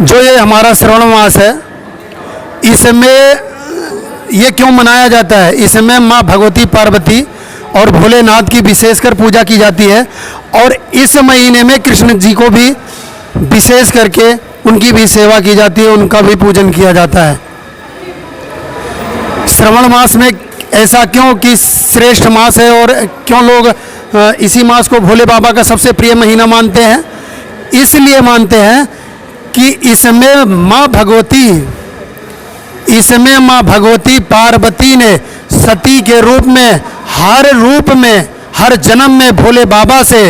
जो ये हमारा श्रावण मास है, इसमें ये क्यों मनाया जाता है? इसमें माँ भगवती पार्वती और भोलेनाथ की विशेषकर पूजा की जाती है और इस महीने में कृष्ण जी को भी विशेष करके उनकी भी सेवा की जाती है, उनका भी पूजन किया जाता है। श्रावण मास में ऐसा क्यों कि श्रेष्ठ मास है और क्यों लोग इसी मास को भोले बाबा का सबसे प्रिय महीना मानते हैं? इसलिए मानते हैं कि इसमें माँ भगवती पार्वती ने सती के रूप में हर जन्म में भोले बाबा से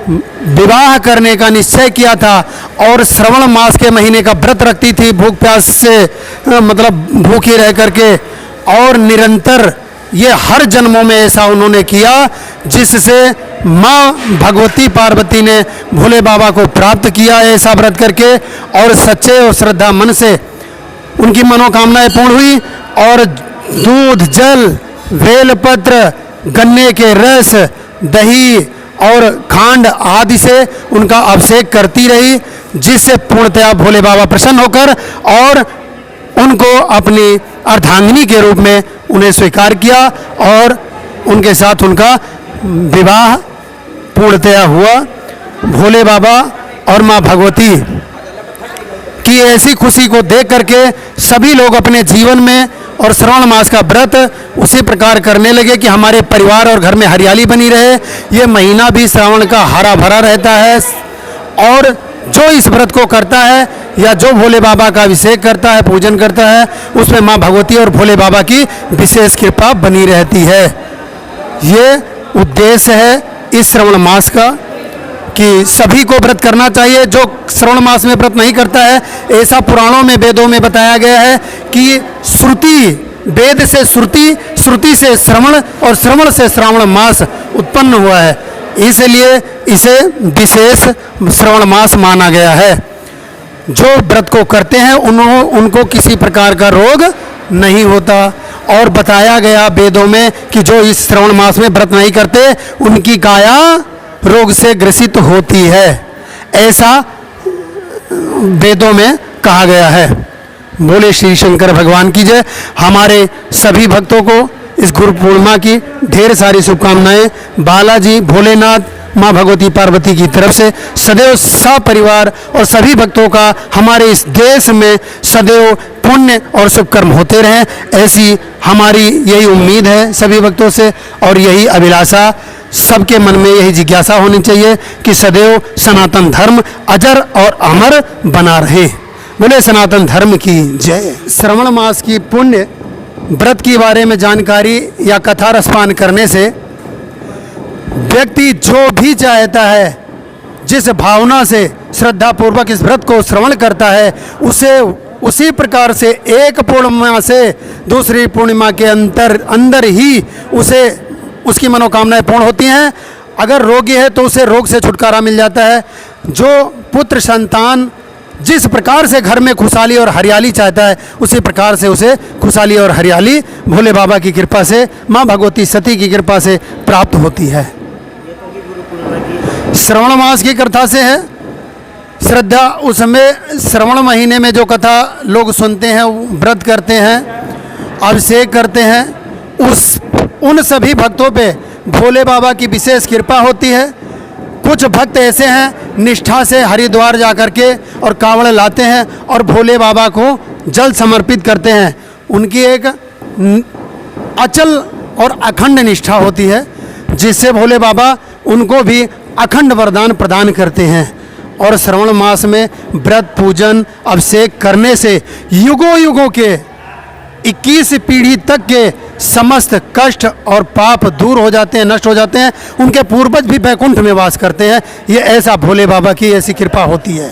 विवाह करने का निश्चय किया था और श्रावण मास के महीने का व्रत रखती थी, भूख प्यास से मतलब भूखी रह करके, और निरंतर ये हर जन्मों में ऐसा उन्होंने किया जिससे माँ भगवती पार्वती ने भोले बाबा को प्राप्त किया ऐसा व्रत करके, और सच्चे और श्रद्धा मन से उनकी मनोकामनाएं पूर्ण हुई और दूध, जल, बेलपत्र, गन्ने के रस, दही और खांड आदि से उनका अभिषेक करती रही, जिससे पूर्णतया भोले बाबा प्रसन्न होकर और उनको अपनी अर्धांगिनी के रूप में उन्हें स्वीकार किया और उनके साथ उनका विवाह पूर्णतया हुआ। भोले बाबा और माँ भगवती की ऐसी खुशी को देख करके सभी लोग अपने जीवन में और श्रावण मास का व्रत उसी प्रकार करने लगे कि हमारे परिवार और घर में हरियाली बनी रहे। ये महीना भी श्रावण का हरा भरा रहता है और जो इस व्रत को करता है या जो भोले बाबा का अभिषेक करता है, पूजन करता है, उसमें माँ भगवती और भोले बाबा की विशेष कृपा बनी रहती है। ये उद्देश्य है इस श्रावण मास का कि सभी को व्रत करना चाहिए। जो श्रावण मास में व्रत नहीं करता है, ऐसा पुराणों में, वेदों में बताया गया है कि वेद से श्रुति से श्रवण और श्रवण से श्रावण मास उत्पन्न हुआ है, इसलिए इसे विशेष श्रावण मास माना गया है। जो व्रत को करते हैं उनको किसी प्रकार का रोग नहीं होता और बताया गया वेदों में कि जो इस श्रावण मास में व्रत नहीं करते उनकी काया रोग से ग्रसित होती है, ऐसा वेदों में कहा गया है। बोले श्री शंकर भगवान की जय। हमारे सभी भक्तों को इस गुरु पूर्णिमा की ढेर सारी शुभकामनाएं बालाजी भोलेनाथ, माँ भगवती पार्वती की तरफ से सदैव सपरिवार और सभी भक्तों का हमारे इस देश में सदैव पुण्य और शुभ कर्म होते रहें, ऐसी हमारी यही उम्मीद है सभी भक्तों से और यही अभिलाषा, सबके मन में यही जिज्ञासा होनी चाहिए कि सदैव सनातन धर्म अजर और अमर बना रहे। बोले सनातन धर्म की जय। श्रावण मास की पुण्य व्रत के बारे में जानकारी या कथा रसपान करने से व्यक्ति जो भी चाहता है, जिस भावना से श्रद्धा पूर्वक इस व्रत को श्रवण करता है, उसे उसी प्रकार से एक पूर्णिमा से दूसरी पूर्णिमा के अंदर ही उसकी मनोकामनाएं पूर्ण होती हैं। अगर रोगी है तो उसे रोग से छुटकारा मिल जाता है। जो पुत्र संतान जिस प्रकार से घर में खुशहाली और हरियाली चाहता है, उसी प्रकार से उसे खुशहाली और हरियाली भोले बाबा की कृपा से, माँ भगवती सती की कृपा से प्राप्त होती है। श्रावण मास की कथा से है श्रद्धा। उसमें श्रावण महीने में जो कथा लोग सुनते हैं, व्रत करते हैं, अभिषेक करते हैं, उन सभी भक्तों पे भोले बाबा की विशेष कृपा होती है। कुछ भक्त ऐसे हैं निष्ठा से हरिद्वार जा कर के और कांवड़ लाते हैं और भोले बाबा को जल समर्पित करते हैं। उनकी एक अचल और अखंड निष्ठा होती है, जिससे भोले बाबा उनको भी अखंड वरदान प्रदान करते हैं। और श्रावण मास में व्रत, पूजन, अभिषेक करने से युगों युगों के 21 पीढ़ी तक के समस्त कष्ट और पाप दूर हो जाते हैं, नष्ट हो जाते हैं। उनके पूर्वज भी वैकुंठ में वास करते हैं। ये ऐसा भोले बाबा की ऐसी कृपा होती है।